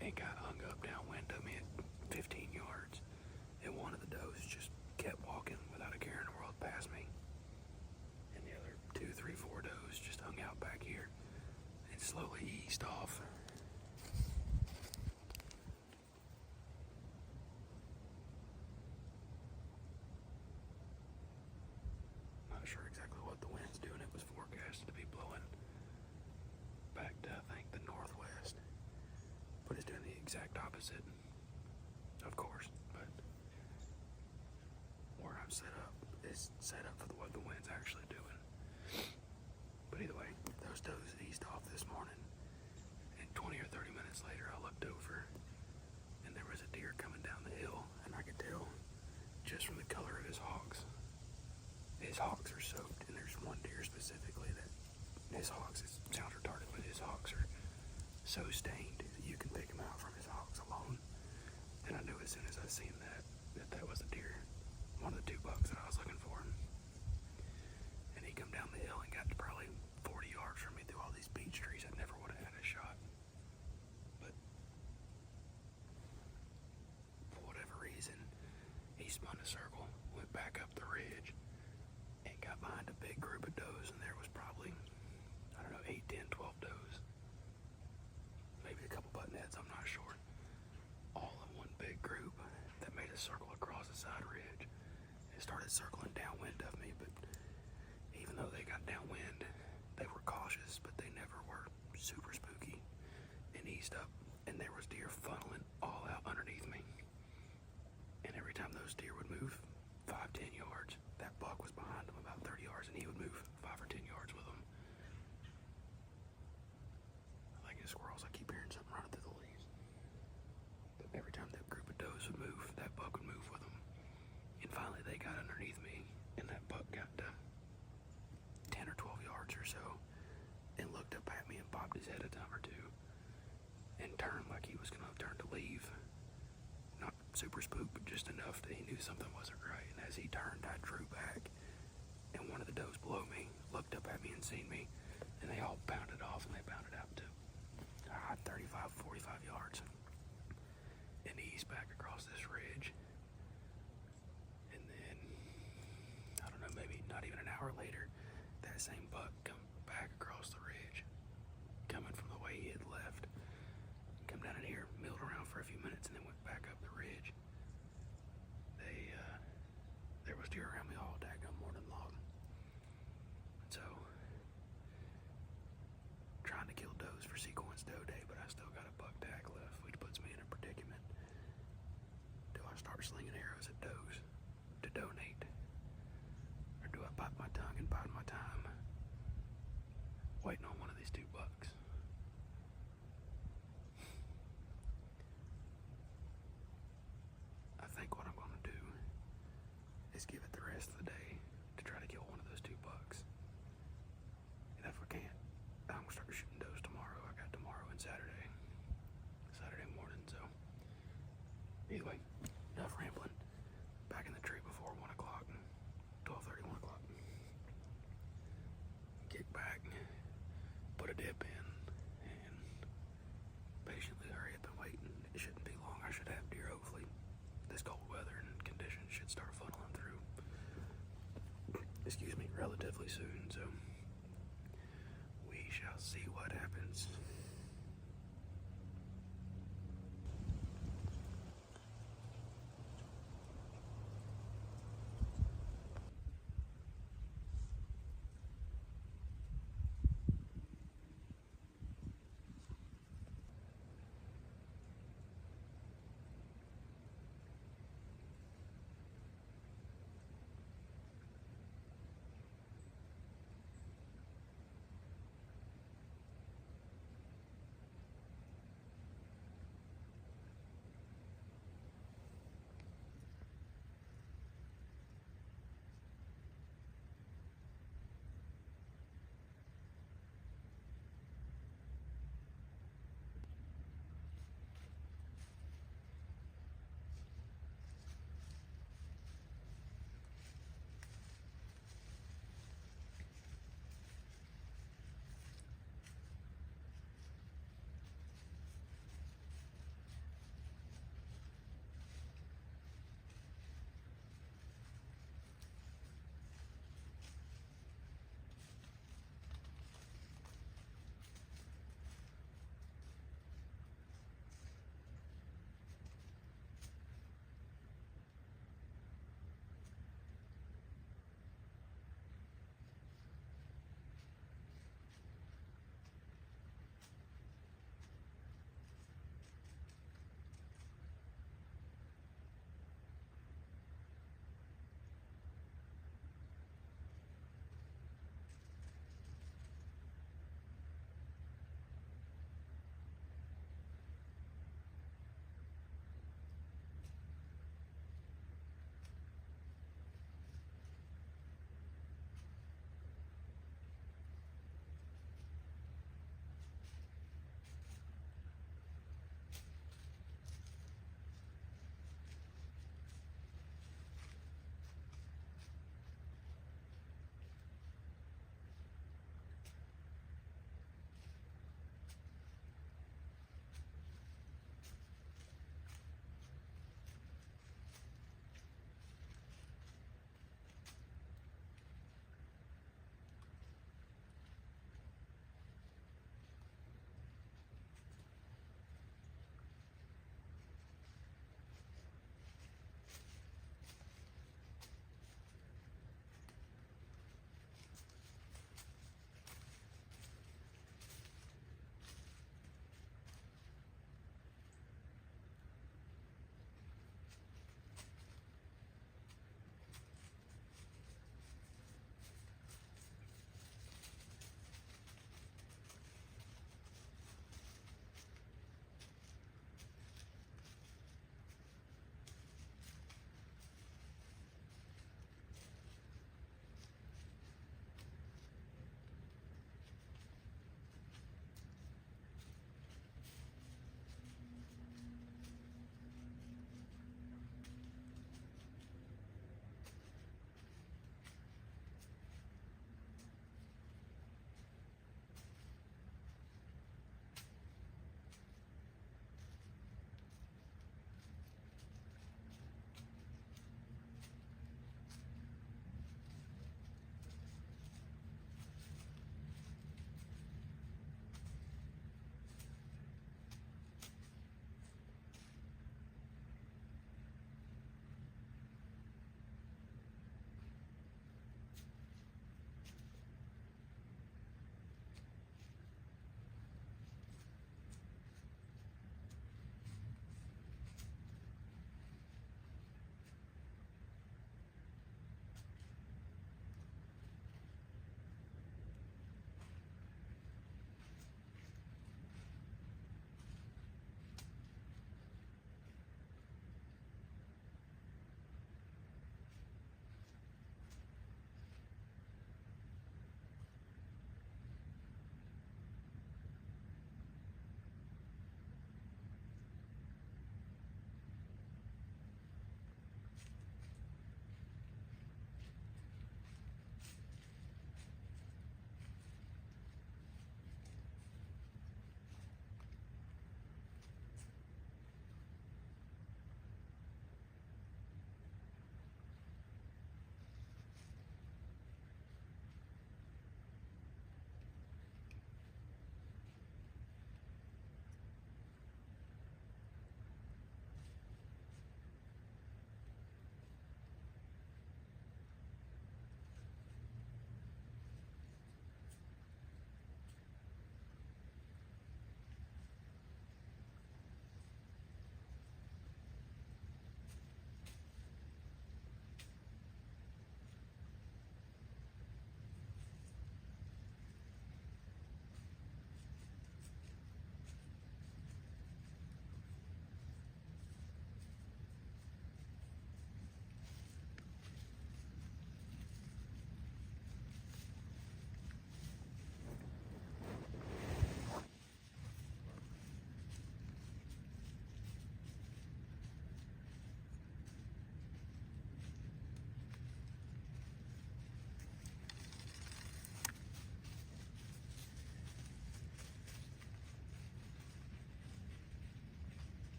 and got hung up downwind of me at 15 yards. And one of the does just kept walking without a care in the world past me. And the other 2, 3, 4 does just hung out back here and slowly eased off. Not sure exactly what the wind's doing. It was forecasted to be blowing back to, I think, the northwest. But it's doing the exact opposite, of course. But where I'm set up is set up for what the wind's actually doing. But either way, those does eased off this morning. And 20 or 30 minutes later, I looked over, and there was a deer coming down the hill, and I could tell just from the color of his hocks. His hocks are soaked, and there's one deer specifically that his hocks, it sounds retarded, but his hocks are so stained that you can pick him out from his hocks alone. And I knew as soon as I seen that was a deer, one of the 2 bucks that I was looking for. And he come down the hill and got to probably 40 yards from me through all these beech trees. I never would have had a shot. But for whatever reason, he spun a circle, went back up the ridge, and got behind a big group of does, and there was probably, I don't know, 8, 10, 12 does. Maybe a couple buttonheads, I'm not sure. All in one big group that made a circle across the side ridge. It started circling downwind of me, but even though they got downwind, they were cautious, but they never were super spooky, and eased up, and there was deer funneling all out underneath me. And every time those deer would move 5, 10 yards, that buck was behind them about 30 yards, and he would move 5 or 10 yards with them. I think it's squirrels. I keep hearing something running through the leaves. But every time that group of does would move, that buck would move with them. And finally they got underneath me, and that buck got to 10 or 12 yards or so, and looked up at me and bobbed his head a time or 2, and turned like he was gonna turn to leave. Not super spooked, but just enough that he knew something wasn't right. And as he turned, I drew back, and one of the does below me looked up at me and seen me, and they all bounded off, and they bounded out to 35, 45 yards, and eased back across this ridge. And then, I don't know, maybe not even an hour later, that same buck come back across the ridge, coming from the way he had left. Come down in here, milled around for a few minutes, and then went back up the ridge. There was deer around me all daggone morning long. So, trying to kill does for sequence doe day, but I still got a buck tag left, which puts me in a predicament. Do I start slinging arrows at does to donate? Or do I bite my tongue and bide my time, waiting on one of these 2 bucks? I think what I'm going to do is give it the rest of the day to try to kill one of those 2 bucks. And if I can't, I'm going to start shooting does tomorrow. I got tomorrow and Saturday morning, so either way, enough rambling. Back in the tree before 1 o'clock, 12:30, 1 o'clock. Kick back, put a dip in, and patiently hurry up and wait. And it shouldn't be long. I should have deer, hopefully. This cold weather and conditions should start funneling through, relatively soon, so we shall see what happens.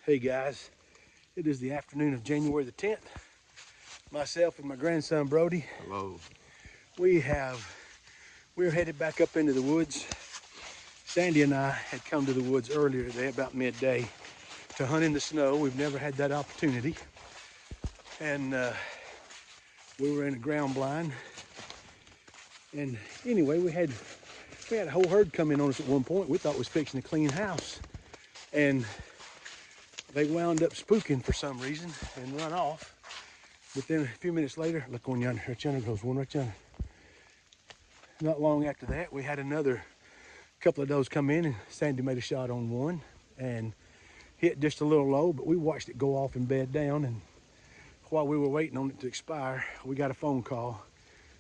Hey guys, it is the afternoon of January the 10th. Myself and my grandson Brody. Hello. We're headed back up into the woods. Sandy and I had come to the woods earlier today, about midday, to hunt in the snow. We've never had that opportunity. And we were in a ground blind. And anyway, we had a whole herd come in on us at one point. We thought we was fixing to clean house. And they wound up spooking for some reason and run off. But then a few minutes later, look on yonder, right yonder goes one right yonder. Not long after that, we had another couple of does come in, and Sandy made a shot on one and hit just a little low, but we watched it go off and bed down. And while we were waiting on it to expire, we got a phone call.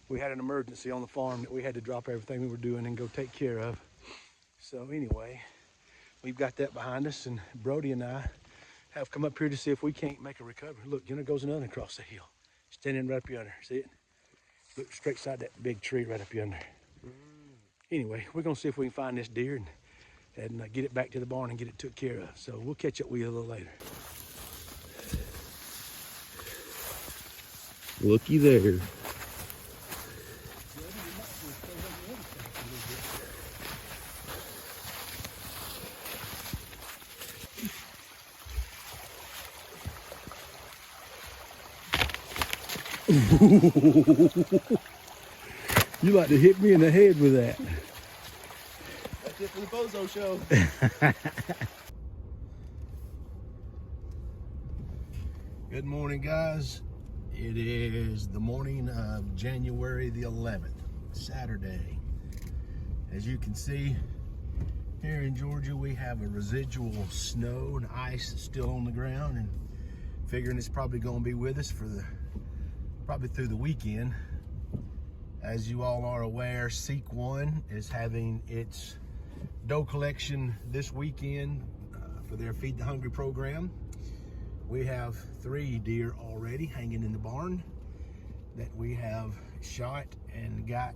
We had an emergency on the farm that we had to drop everything we were doing and go take care of. So anyway, we've got that behind us, and Brody and I have come up here to see if we can't make a recovery. Look, yonder goes another across the hill. Standing right up yonder, see it? Look straight beside that big tree right up yonder. Anyway, we're gonna see if we can find this deer and get it back to the barn and get it took care of. So we'll catch up with you a little later. Looky there. You like to hit me in the head with that. That's it for the Bozo Show. Good morning, guys. It is the morning of January the 11th, Saturday. As you can see, here in Georgia, we have a residual snow and ice still on the ground, and figuring it's probably going to be with us for probably through the weekend. As you all are aware, Seek One is having its doe collection this weekend for their Feed the Hungry program. We have 3 deer already hanging in the barn that we have shot and got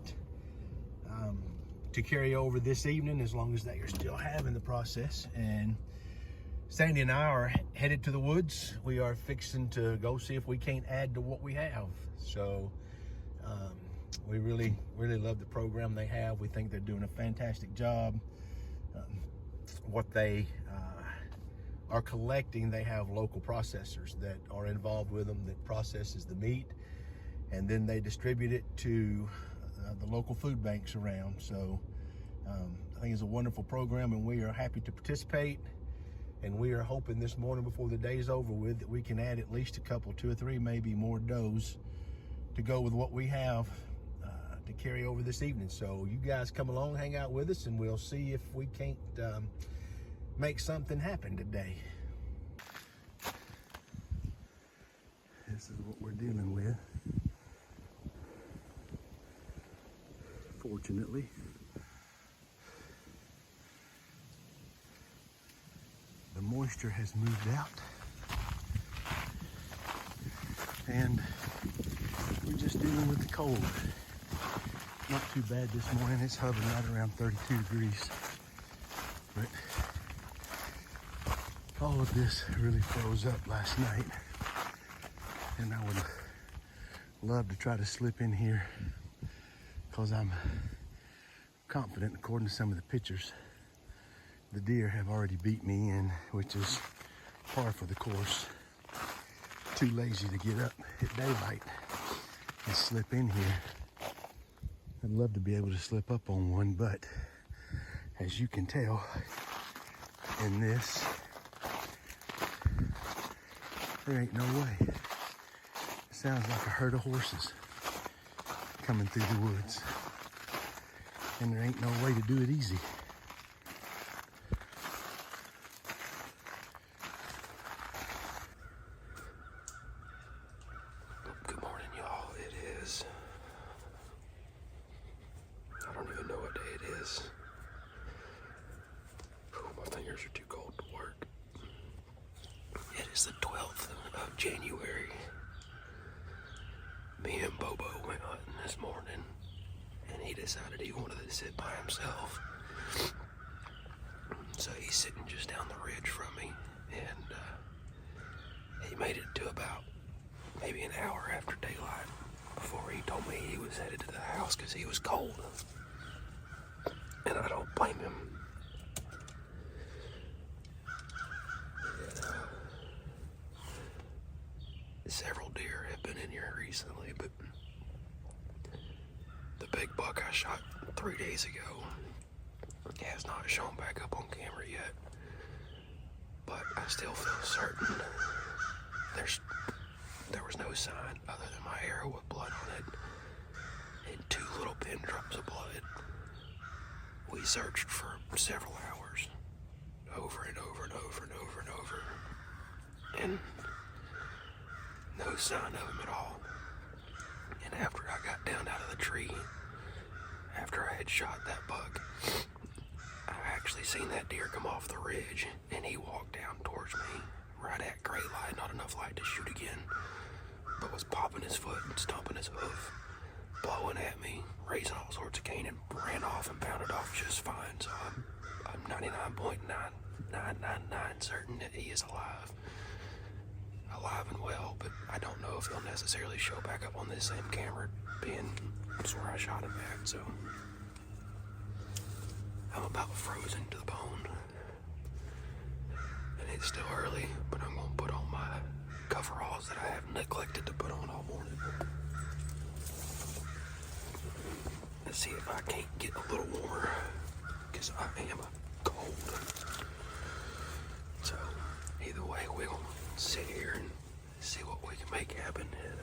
to carry over this evening, as long as they are still having the process. And Sandy and I are headed to the woods. We are fixing to go see if we can't add to what we have. So we really love the program they have. We think they're doing a fantastic job. What they are collecting, they have local processors that are involved with them that processes the meat, and then they distribute it to the local food banks around. So I think it's a wonderful program, and we are happy to participate. And we are hoping this morning, before the day's over with, that we can add at least a couple, 2 or 3, maybe more does to go with what we have to carry over this evening. So you guys come along, hang out with us, and we'll see if we can't make something happen today. This is what we're dealing with. Fortunately, the moisture has moved out, and we're just dealing with the cold. Not too bad this morning. It's hovering right around 32 degrees. But all of this really froze up last night, and I would love to try to slip in here, because I'm confident, according to some of the pictures, the deer have already beat me in, which is par for the course. Too lazy to get up at daylight and slip in here. I'd love to be able to slip up on one, but as you can tell in this, there ain't no way. It sounds like a herd of horses coming through the woods. And there ain't no way to do it easy. Good morning, y'all. It is, I don't even know what day it is. Whew, my fingers are too cold to work. It is the 12th of January. Me and Bobo went hunting this morning, and he decided he wanted to sit by himself. So he's sitting just down the ridge from me, and he made it to about maybe an hour after daylight before he told me he was headed to the house because he was cold. And I don't blame him. Several deer have been in here recently, but the big buck I shot 3 days ago has not shown back up on camera yet. But I still feel certain there was no sign other than my arrow with blood on it and 2 little pin drops of blood. We searched for several hours, over and over and over and over and over, and no sign of him at all. And after I got down out of the tree, after I had shot that buck, I actually seen that deer come off the ridge, and he walked down towards me, right at gray light, not enough light to shoot again, but was popping his foot and stomping his hoof, blowing at me, raising all sorts of cane, and ran off and pounded off just fine. So I'm 99.9999 certain that he is alive and well, but I don't know if he'll necessarily show back up on this same camera, being that's where I shot him at. So I'm about frozen to the bone, and it's still early, but I'm gonna put on my coveralls that I have neglected to put on all morning. Let's see if I can't get a little warmer, because I am cold. So either way, we'll sit here and see what we can make happen. And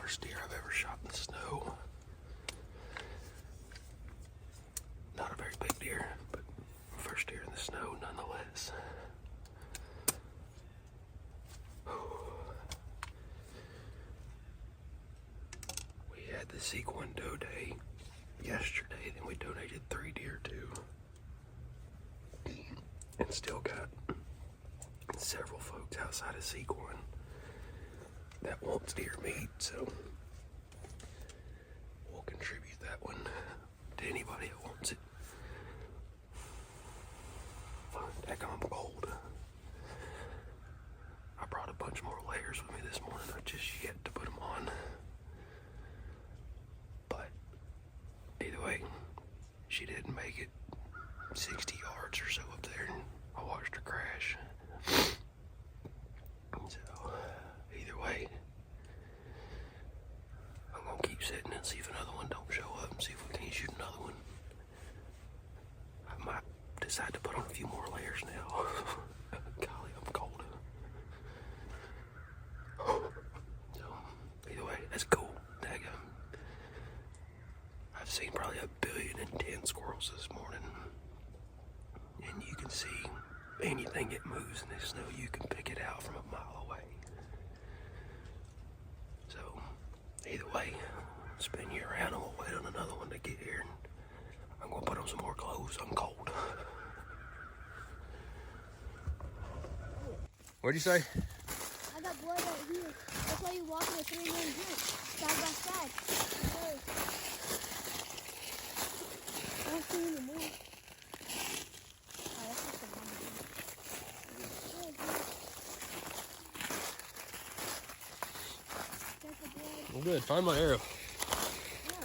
first deer I've ever shot in the snow. Not a very big deer, but first deer in the snow nonetheless. We had the Sequin Doe Day yesterday, then we donated 3 deer too. And still got several folks outside of Sequin that wants deer meat, so we'll contribute that one to anybody that wants it. Heck, I'm cold. I brought a bunch more layers with me this morning. I just yet to put them on. But either way, she didn't make it 60 yards or so up there, and I watched her crash. So either way, I'm gonna keep sitting and see if another one don't show up and see if we can't shoot another one. I might decide to put on a few more layers now. Golly, I'm cold. So either way, that's cool. Daggum. I've seen probably 1,010,000,000 squirrels this morning. And you can see anything that moves in this snow, you can pick it out from a mile away. So either way, spin you around and we'll wait on another one to get here. And I'm gonna put on some more clothes. I'm cold. What'd you say? I got blood right here. That's why you're walking with 3 men here, side by side. I don't see any more. Oh, that's just a bummer. That's the blood. I'm good. Find my arrow. Yeah,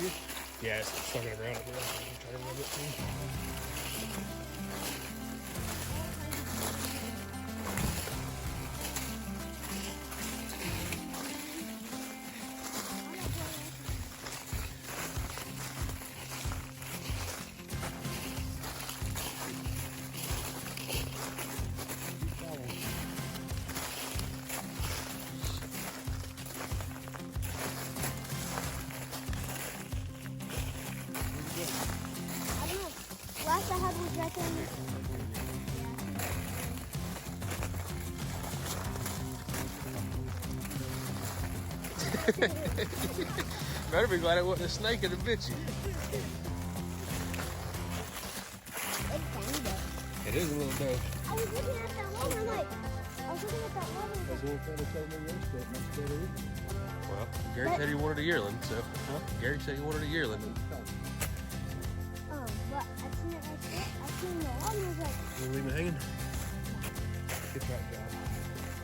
right? Yeah, it's stuck in the ground up here. Try to rub it through. Last I had was right there. Better be glad it wasn't a snake that bit you. It is a little doe. I was looking at that one. I'm like, I was looking at that one. Well, Gary said he wanted a yearling, so Gary said he wanted a yearling. But I seen it right there. I seen the one. I was like, You leave it hanging? Get that guy.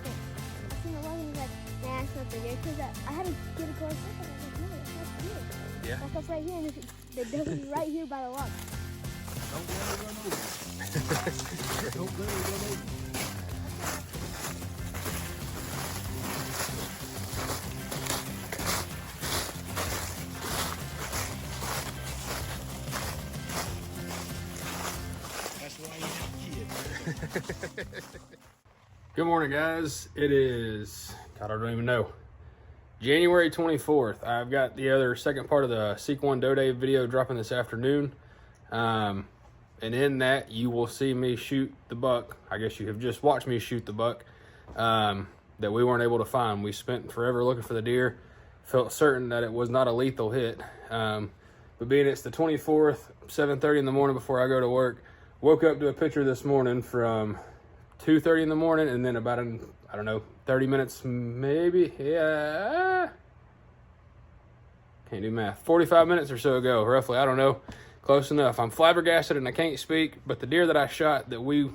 I seen the one. And was like, nah, it's not the deer. Because I had to get a close look at it. I was like, no, it's not the deer. Yeah. Like that's right here, and the deer is right here by the log. Don't let it run over. Don't let it run over. That's why you have kids. Good morning, guys. It is, God, I don't even know, January 24th. I've got the other second part of the Sequin Doe Day video dropping this afternoon. And in that, you will see me shoot the buck. I guess you have just watched me shoot the buck that we weren't able to find. We spent forever looking for the deer. Felt certain that it was not a lethal hit. But being it's the 24th, 7:30 in the morning before I go to work, woke up to a picture this morning from 2:30 in the morning, and then about, I don't know, 30 minutes maybe, yeah, can't do math, 45 minutes or so ago, roughly, I don't know, close enough. I'm flabbergasted and I can't speak, but the deer that I shot that we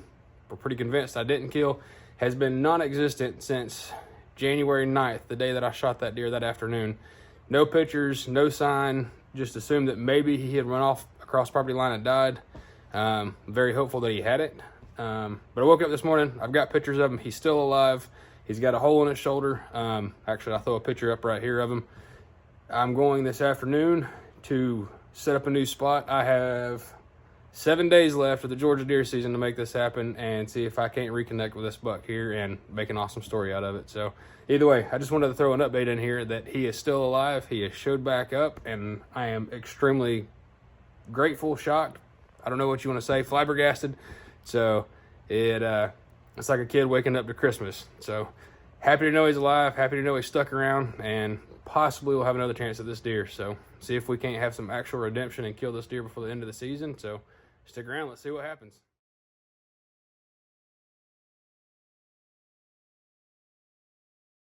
were pretty convinced I didn't kill has been non-existent since January 9th, the day that I shot that deer that afternoon. No pictures, no sign, just assumed that maybe he had run off across property line and died. Very hopeful that he had it. But I woke up this morning, I've got pictures of him. He's still alive. He's got a hole in his shoulder. Actually, I'll throw a picture up right here of him. I'm going this afternoon to set up a new spot. I have 7 days left of the Georgia deer season to make this happen and see if I can't reconnect with this buck here and make an awesome story out of it. So either way, I just wanted to throw an update in here that he is still alive. He has showed back up, and I am extremely grateful, shocked. I don't know what you want to say, flabbergasted. So it's like a kid waking up to Christmas. So happy to know he's alive, happy to know he stuck around, and possibly we'll have another chance at this deer. So see if we can't have some actual redemption and kill this deer before the end of the season. So stick around, let's see what happens.